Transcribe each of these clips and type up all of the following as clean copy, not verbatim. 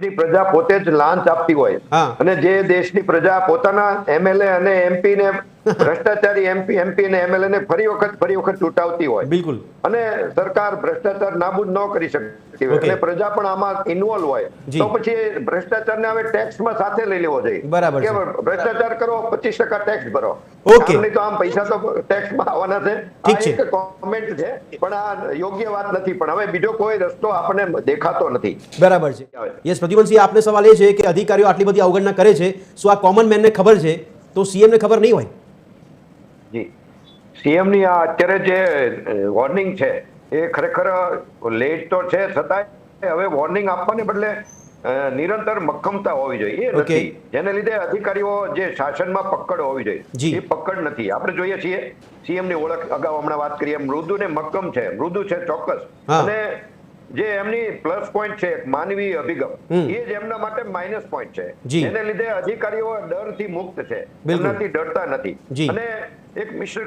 દેશની પ્રજા પોતે જ લાંચ આપતી હોય અને જે દેશની પ્રજા પોતાના એમએલએ અને એમપી ને ભ્રષ્ટાચારી એમપી અને એમએલએ ને ફરી વખત ચૂંટાવતી હોય, બિલકુલ, અને સરકાર ભ્રષ્ટાચાર નાબૂદ ન કરી શકતી હોય અને પ્રજા પણ આમાં ઇન્વોલ્વ હોય, તો પછી ભ્રષ્ટાચારને હવે ટેક્સમાં સાથે લઈ લેવો જોઈએ. બરાબર કે ભ્રષ્ટાચાર કરો 25% ટેક્સ ભરો. ઓકે, નહીં તો આમ પૈસા તો ટેક્સમાં આવવાના છે. ઠીક છે, એક કોમેન્ટ છે, પણ આ યોગ્ય વાત નથી. પણ હવે બીજો કોઈ રસ્તો આપણને દેખાતો નથી. બરાબર છે. યસ પ્રદ્યુમનસિંહ, આપને સવાલ એ છે કે અધિકારીઓ આટલી બધી અવગણના કરે છે, શું આ કોમન મેનને ખબર છે તો સીએમ ને ખબર નહીં હોય? જી, સીએમ ની આ અત્યારે જે વોર્નિંગ છે એ ખરેખર લેટ તો છે, છતાંય હવે વોર્નિંગ આપવાને બદલે નિરંતર મક્કમતા હોવી જોઈએ એ નથી, જેને લીધે અધિકારીઓ જે શાસનમાં પકડ હોવી જોઈએ એ પકડ નથી. આપણે જોઈએ છીએ સીએમ ની ઓળખ અગાઉ હમણાં વાત કરીએ, મૃદુ ને મક્કમ છે. મૃદુ છે ચોક્કસ, અને જે એમની પ્લસ પોઈન્ટ છે માનવીય અભિગમ, એ જ એમના માટે માઇનસ પોઈન્ટ છે. એને લીધે અધિકારીઓ ડરથી મુક્ત છે, એમનાથી ડરતા નથી. અને એક મિસ્ટર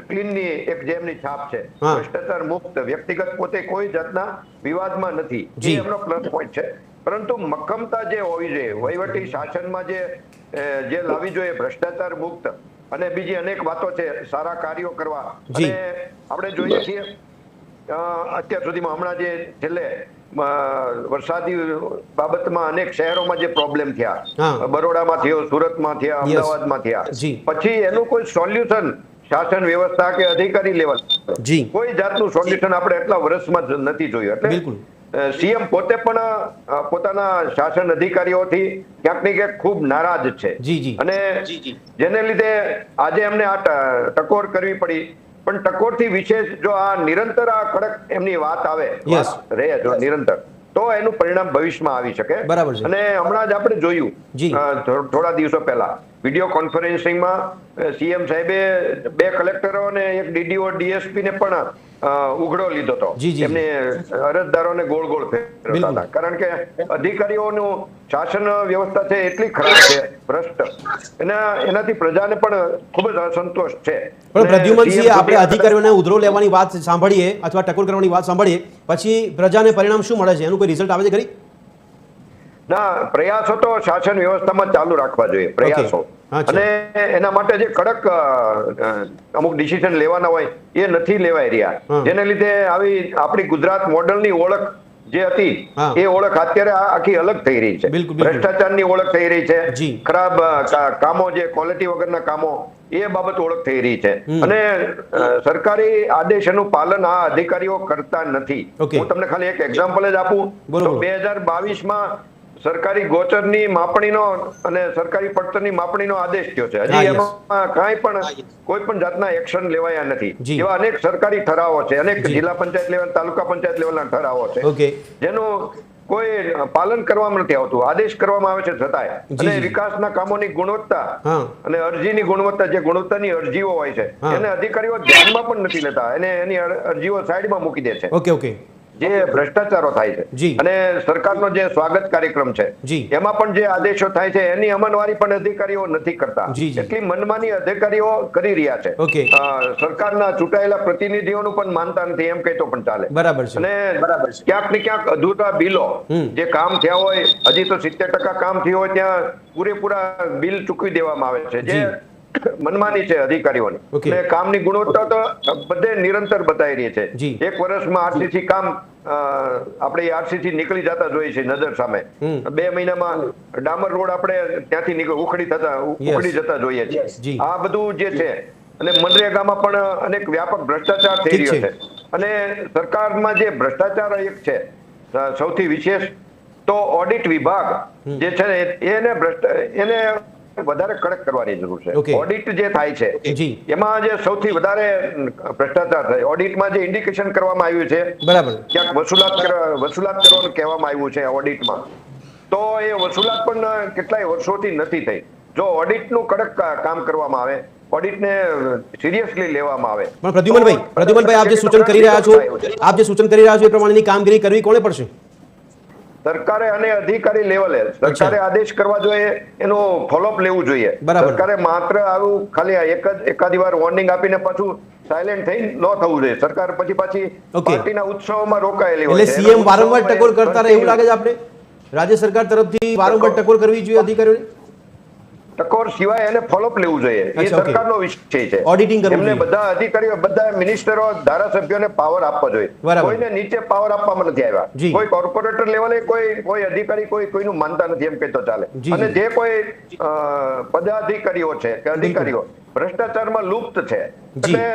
ક્લીન ની એક જે એમની છાપ છે, ભ્રષ્ટાચાર મુક્ત, વ્યક્તિગત પોતે કોઈ જાતના વિવાદમાં નથી, એ એમનો પ્લસ પોઈન્ટ છે. પરંતુ મક્કમતા જે હોવી જોઈએ વહીવટી શાસનમાં, જે લાવવી જોઈએ ભ્રષ્ટાચાર મુક્ત, અને બીજી અનેક વાતો છે, સારા કાર્યો કરવા. અને આપણે જોઈએ છીએ અત્યાર સુધીમાં હમણાં જે છેલ્લે વરસાદી બાબતમાં અનેક શહેરોમાં જે પ્રોબ્લેમ થયા, બરોડામાં થયો, સુરતમાં થયા, અમદાવાદમાં થયા, પછી એનું કોઈ સોલ્યુશન શાસન વ્યવસ્થા કે અધિકારી લેવલ કોઈ જાતનું સોલ્યુશન આપણે એટલા વર્ષમાં નથી જોયું. એટલે સીએમ પોતે પણ પોતાના શાસન અધિકારીઓથી ક્યાંક ને ક્યાંક ખૂબ નારાજ છે, અને જેને લીધે આજે એમને આ ટકોર કરવી પડી. પણ ટકોરથી વિશેષ જો આ નિરંતર આ કડક એમની વાત આવે રહે જો નિરંતર, તો એનું પરિણામ ભવિષ્યમાં આવી શકે. અને હમણાં જ આપણે જોયું થોડા દિવસો પહેલા વિડીયો કોન્ફરન્સિંગમાં સીએમ સાહેબે 2 કલેક્ટરો અને એક ડીડીઓ ડીએસપી ને પણ ઉઘડો લીધો હતો. એમને અરજદારોને ગોળ ગોળ ફેરવતા હતા, કારણ કે અધિકારીઓનું શાસન વ્યવસ્થા છે એટલી ખરાબ છે, ભ્રષ્ટ, એનાથી પ્રજાને પણ ખૂબ જ અસંતોષ છે. પણ પ્રદ્યુમનસિંહ, આપણે અધિકારીઓને ઉધરો લેવાની વાત સાંભળીએ અથવા ટકોર કરવાની વાત સાંભળીએ, પછી પ્રજાને પરિણામ શું મળે છે? એનું કોઈ રિઝલ્ટ આવે છે ખરી? ના, પ્રયાસો તો શાસન વ્યવસ્થામાં ચાલુ રાખવા જોઈએ, પ્રયાસો. અને એના માટે જે કડક અમુક ડિસિઝન લેવાના હોય એ નથી લેવાઈ રહ્યા, જેને લીધે આવી આપણી ગુજરાત મોડલની ઓળખ જે હતી એ ઓળખ અત્યારે આખી અલગ થઈ રહી છે. ભ્રષ્ટાચારની ઓળખ થઈ રહી છે, ખરાબ કામો, જે ક્વોલિટી વગરના કામો, એ બાબત ઓળખ થઈ રહી છે. અને સરકારી આદેશનું પાલન આ અધિકારીઓ કરતા નથી. હું તમને ખાલી એક એક્ઝામ્પલ જ આપું તો 2022માં સરકારી ગોચરની માપણીનો અને સરકારી પડતરની માપણીનો આદેશ થયો છે. હજી એમાં કાંઈ પણ કોઈ પણ જાતના એક્શન લેવાયા નથી. એવા અનેક સરકારી ઠરાવો છે, અનેક જિલ્લા પંચાયત લેવલ, તાલુકા પંચાયત લેવલના ઠરાવો છે, જેનું કોઈ પાલન કરવામાં નથી આવતું. આદેશ કરવામાં આવે છે છતાંય. અને વિકાસના કામોની ગુણવત્તા અને અરજીની ગુણવત્તા, જે ગુણવત્તાની અરજીઓ હોય છે, એને અધિકારીઓ ધ્યાનમાં પણ નથી લેતા, અને એની અરજીઓ સાઈડમાં મૂકી દે છે. જે ભ્રષ્ટાચારો થાય છે. અને સરકારનો જે સ્વાગત કાર્યક્રમ છે એમાં પણ જે આદેશો થાય છે એની અમલવારી પણ અધિકારીઓ નથી કરતા. એટલી મનમાની અધિકારીઓ કરી રહ્યા છે. સરકારના ચૂંટાયેલા પ્રતિનિધિઓનું પણ માનતા નથી એમ કહેતો પણ ચાલે. અને ક્યાંક ને ક્યાંક અધૂરા બિલો જે કામ થયા હોય, હજી તો 70% કામ થયું હોય ત્યાં પૂરેપૂરા બિલ ચૂકવી દેવામાં આવે છે, જે મનમાની છે અધિકારીઓની. અને કામની ગુણવત્તા તો બધે નિરંતર બતાવી રહી છે. એક વર્ષમાં આરસીસી કામ આપણે આરસીસી નીકળી જતા જોઈએ છે નજર સામે. 2 મહિનામાં ડામર રોડ આપણે ત્યાંથી ઉખડી જતા જોઈએ છે. આ બધું જે છે, અને મનરેગામાં પણ અનેક વ્યાપક ભ્રષ્ટાચાર થઈ રહ્યો છે. અને સરકારમાં જે ભ્રષ્ટાચાર એક છે સૌથી વિશેષ, તો ઓડિટ વિભાગ જે છે એને વધારે કડક કરવાની જરૂર છે. ઓડિટ જે થાય છે એમાં જે સૌથી વધારે ભ્રષ્ટાચાર થાય, ઓડિટમાં જે ઇન્ડિકેશન કરવામાં આવ્યું છે, ક્યાંક વસૂલાત કરવાનું કહેવામાં આવ્યું છે ઓડિટમાં, તો એ વસૂલાત પણ કેટલાય વર્ષોથી નથી થઈ. જો ઓડિટનું કડક કામ કરવામાં આવે, ઓડિટને સિરિયસલી લેવામાં આવે. પણ પ્રદ્યુમનભાઈ, આપ જે સૂચન કરી રહ્યા છો એ પ્રમાણેની કામગીરી કરવી કોને પડશે? સરકારે અને અધિકારી લેવલે સરકારે આદેશ કરવા જોઈએ, એનું ફોલોઅપ લેવું જોઈએ. સરકારે માત્ર આવું ખાલી એકાદી વાર વોર્નિંગ આપીને પાછું સાયલેન્ટ થઈ ન થવું જોઈએ. સરકાર પાછી પાર્ટીના ઉત્સવોમાં રોકાયેલી હોય છે. સીએમ વારંવાર ટકોર કરતા રહે એવું લાગે છે આપણે? રાજ્ય સરકાર તરફથી વારંવાર ટકોર કરવી જોઈએ અધિકારીઓને? ટકોર સિવાય એને ફોલોઅપ લેવું જોઈએ. એ અચ્છા, ઓકે. સરકારનો વિષય છે. ઓડિટિંગ કરવું એમને જોઈએ. બધા અધિકારીઓ, બધા મિનિસ્ટરો, ધારાસભ્યોને પાવર આપવો જોઈએ. બરાબર. કોઈને નીચે પાવર આપવામાં નથી આવ્યા. જી. કોઈ કોર્પોરેટર લેવલે કોઈ અધિકારી કોઈનું માનતા નથી એમ કહેતો ચાલે. જી, અને જી. જે કોઈ પદાધિકારીઓ છે કે અધિકારીઓ ભ્રષ્ટાચારમાં લુપ્ત છે, જી. એટલે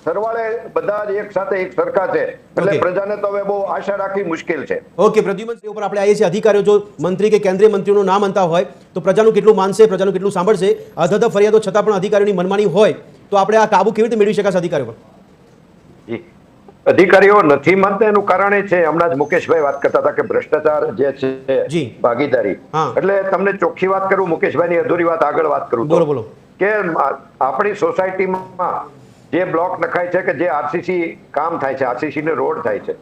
સરવાળે બધા જ એક સાથે એક સરખા છે, એટલે ઓકે. પ્રજાને તો હવે બહુ આશા રાખવી મુશ્કેલ છે. ઓકે પ્રદ્યુમન, ઉપર આપણે આવીએ છીએ. અધિકારીઓ જો મંત્રી કે કેન્દ્રીય મંત્રીઓનું નામ માનતા હોય તો પ્રજાનું કેટલું માનશે, પ્રજાનું કેટલું સાંભળશે? અધધ ફરિયાદો છતાં પણ અધિકારીઓની મનમાની હોય તો આપણે આ કાબુ કેવી રીતે મેળવી શકાશે અધિકારીઓ પર? જી. અધિકારીઓ નથી માનતા એનું કારણ એ છે, હમણાં જ મુકેશભાઈ વાત કરતા હતા કે ભ્રષ્ટાચાર જે છે, જી. ભાગીદારી. હા. એટલે તમને ચોખ્ખી વાત કરું, મુકેશભાઈની અધૂરી વાત આગળ વાત કરું તો, બોલો બોલો. કે આપણી સોસાયટીમાં જે બ્લોક નખાય છે, કે જે આરસીસી કામ થાય છે, આરસીસી ને રોડ થાય છે,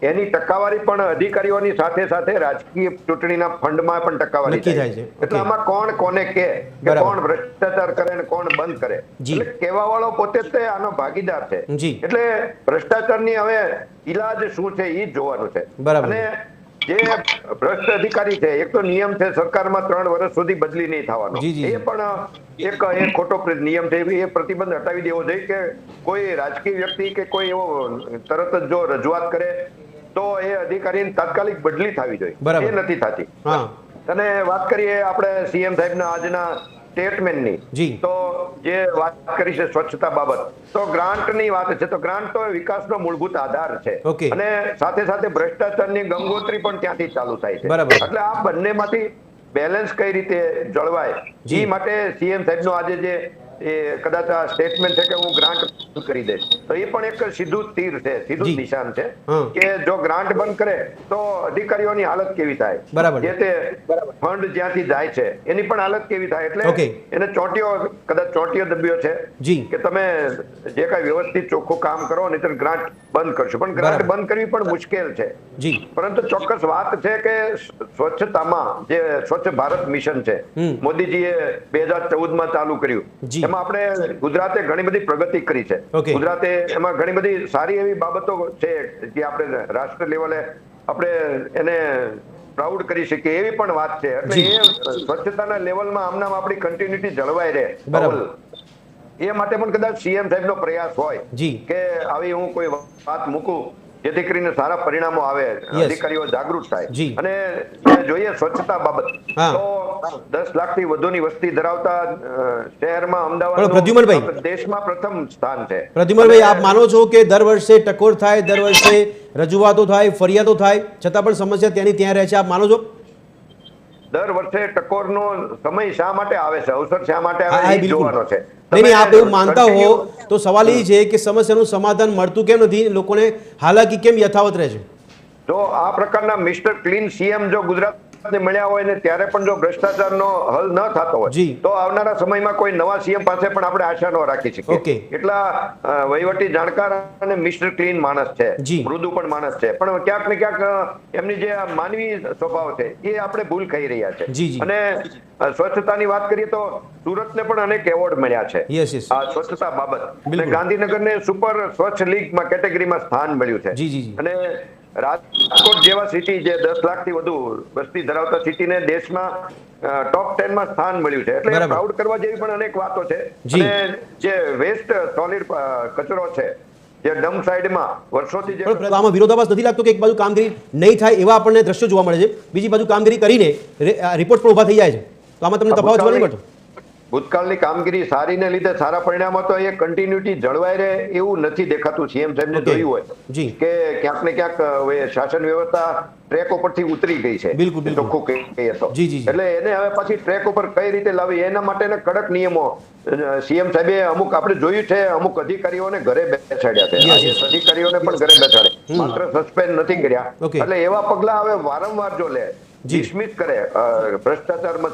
એની ટકાવારી પણ અધિકારીઓની સાથે સાથે રાજકીય ચૂંટણીના ફંડમાં પણ ટકાવારી નક્કી થાય થાય છે. છે. એટલે ઓકે. આમાં કોણ કોને કે બરાબર. કોણ ભ્રષ્ટાચાર કરે ને કોણ બંધ કરે, જી. એટલે કહેવા વાળો પોતે જ તે આનો ભાગીદાર છે. જી. એટલે ભ્રષ્ટાચારની હવે ઈલાજ શું છે એ જોવાનું છે. બરાબર. અને જે ભ્રષ્ટ અધિકારી છે, એક તો નિયમ છે સરકારમાં 3 વર્ષ સુધી બદલી નહીં થવાનો. જી, જી. એ પણ એક ખોટો નિયમ છે. એ પ્રતિબંધ હટાવી દેવો જોઈએ કે કોઈ રાજકીય વ્યક્તિ કે કોઈ એવો તરત જ જો રજૂઆત કરે તો એ અધિકારીની તાત્કાલિક બદલી થવી જોઈએ. બરાબર. એ નથી થતી. હા. અને વાત કરીએ આપણે સીએમ સાહેબના આજના સ્ટેટમેન્ટની, જી. તો જે વાત કરી છે સ્વચ્છતા બાબત, તો ગ્રાન્ટની વાત છે, તો ગ્રાન્ટ તો વિકાસનો મૂળભૂત આધાર છે. ઓકે. અને સાથે સાથે ભ્રષ્ટાચારની ગંગોત્રી પણ ત્યાંથી ચાલુ થાય છે. બરાબર. એટલે આ બંનેમાંથી બેલેન્સ કઈ રીતે જળવાય, જી. એ માટે સીએમ સાહેબનો આજે જે કદાચ આ સ્ટેટમેન્ટ છે કે હું ગ્રાન્ટ કરી દઈશ, તો એ પણ એક સીધું તીર છે, સીધું જી. નિશાન છે હા. કે જો ગ્રાન્ટ બંધ કરે તો અધિકારીઓની હાલત કેવી થાય, બરાબર. જે તે ફંડ જ્યાંથી જાય છે એની પણ હાલત કેવી થાય. એટલે ઓકે. એને કદાચ ચોંટીઓ દબ્યો છે જી. કે તમે જે કઈ વ્યવસ્થિત ચોખ્ખું કામ કરો, નહીતર ગ્રાન્ટ બંધ કરશો. પણ ગ્રાન્ટ બરાબર. બંધ કરવી પણ મુશ્કેલ છે. જી. પરંતુ ચોક્કસ વાત છે કે સ્વચ્છતામાં જે સ્વચ્છ ભારત મિશન છે, મોદીજીએ 2014માં ચાલુ કર્યું. જી. એમાં આપણે ગુજરાતે ઘણી બધી પ્રગતિ કરી છે. ઓકે. ગુજરાતે એમાં ઘણી બધી સારી એવી બાબતો છે જે આપણે રાષ્ટ્ર લેવલે આપણે એને પ્રાઉડ કરી શકીએ એવી પણ વાત છે. એટલે જી. એ સ્વચ્છતાના લેવલમાં આમનામ આપણી કન્ટિન્યુટી જળવાઈ રહે. બરાબર. એ માટે પણ કદાચ સીએમ સાહેબનો પ્રયાસ હોય જી. કે આવી હું કોઈ વાત મૂકું જેથી કરીને સારા પરિણામો આવે, અધિકારીઓ જાગૃત થાય. જી. અને જોઈએ સ્વચ્છતા બાબત, હા. તો 10 લાખથી વધુની વસ્તી ધરાવતા શહેરમાં પણ અમદાવાદ પ્રદ્યુમનભાઈ, દેશમાં પ્રથમ સ્થાન છે. પ્રદ્યુમનભાઈ, આપ માનો છો કે દર વર્ષે ટકોર થાય, દર વર્ષે રજૂઆતો થાય, ફરિયાદો થાય, છતાં પણ સમસ્યા ત્યાંની ત્યાં રહે છે, આપ માનો છો? દર વર્ષે ટકોરનો સમય શા માટે આવે છે, અવસર શા માટે હા, આવે છે, એ બિલકુલ. જોવાનો છે. નહીં, આપ એવું માનતા હો continue- તો સવાલ એ છે કે સમસ્યાનું સમાધાન મળતું કેમ નથી, લોકોને હાલાકી કેમ યથાવત રહે છે? જો આ પ્રકારના મિસ્ટર ક્લીન સીએમ જો ગુજરાતને મળ્યા હોય ને ત્યારે પણ જો ભ્રષ્ટાચારનો હલ ન થતો હોય, જી. તો આવનારા સમયમાં કોઈ નવા સીએમ પાસે પણ આપણે આશા ન રાખી શકીએ. ઓકે. એટલા વહીવટી જાણકાર અને મિસ્ટર ક્લીન માણસ છે, જી. મૃદુ પણ માણસ છે, પણ ક્યાંક ને ક્યાંક એમની જે આ માનવી સ્વભાવ છે એ આપણે ભૂલ ખાઈ રહ્યા છે. જી, જી. અને સ્વચ્છતાની વાત કરીએ તો સુરતને પણ અનેક એવોર્ડ મળ્યા છે યસ, યસ. આ સ્વચ્છતા બાબત. અને બિલકુલ. ગાંધીનગરને સુપર સ્વચ્છ લીગમાં કેટેગરીમાં સ્થાન મળ્યું છે. જી, જી, જી. અને રાજકોટ જેવા સિટી જે 10 લાખથી વધુ વસ્તી ધરાવતા સિટીને દેશમાં ટોપ 10 માં સ્થાન મળ્યું છે. એટલે બરાબર. પ્રાઉડ કરવા જેવી પણ અનેક વાતો છે. જી. અને જે વેસ્ટ સોલિડ કચરો છે, જે ડમ્પ સાઈડમાં વર્ષોથી જે પણ આમાં વિરોધાભાસ નથી લાગતો કે એક બાજુ કામગીરી નહીં થાય એવા આપણને દ્રશ્યો જોવા મળે છે, બીજી બાજુ કામગીરી કરીને રિપોર્ટ પણ ઊભા થઈ જાય છે, તો આમાં તમને તફાવત જોવા નહીં મળતો? ભૂતકાળની કામગીરી સારીને લીધે સારા પરિણામો તો એ કન્ટિન્યુટી જળવાઈ રહે એવું નથી દેખાતું. સીએમ સાહેબને ઓકે. જોયું હોય જી. કે ક્યાંક ને ક્યાંક હવે શાસન વ્યવસ્થા ટ્રેક ઉપરથી ઉતરી ગઈ છે. બિલકુલ, બિલકુલ. ચોખ્ખું કહીએ તો. જી, જી, જી. એટલે એને હવે પાછી ટ્રેક ઉપર કઈ રીતે લાવી એના માટેના કડક નિયમો સીએમ સાહેબે અમુક આપણે જોયું છે, અમુક અધિકારીઓને ઘરે બેસાડ્યા છે. Yes, yes. IAS અધિકારીઓને પણ ઘરે બેસાડે, માત્ર સસ્પેન્ડ નથી કર્યા. ઓકે. એટલે એવા પગલા હવે વારંવાર જો લે, જી. ડિસમિસ કરે ભ્રષ્ટાચારમાં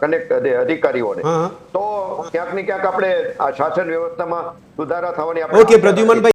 કનેક્ટ અધિકારીઓને, હા, હા. તો ક્યાંક ને ક્યાંક આપણે આ શાસન વ્યવસ્થામાં સુધારા થવાની આપણે ઓકે પ્રદ્યુમનભાઈ.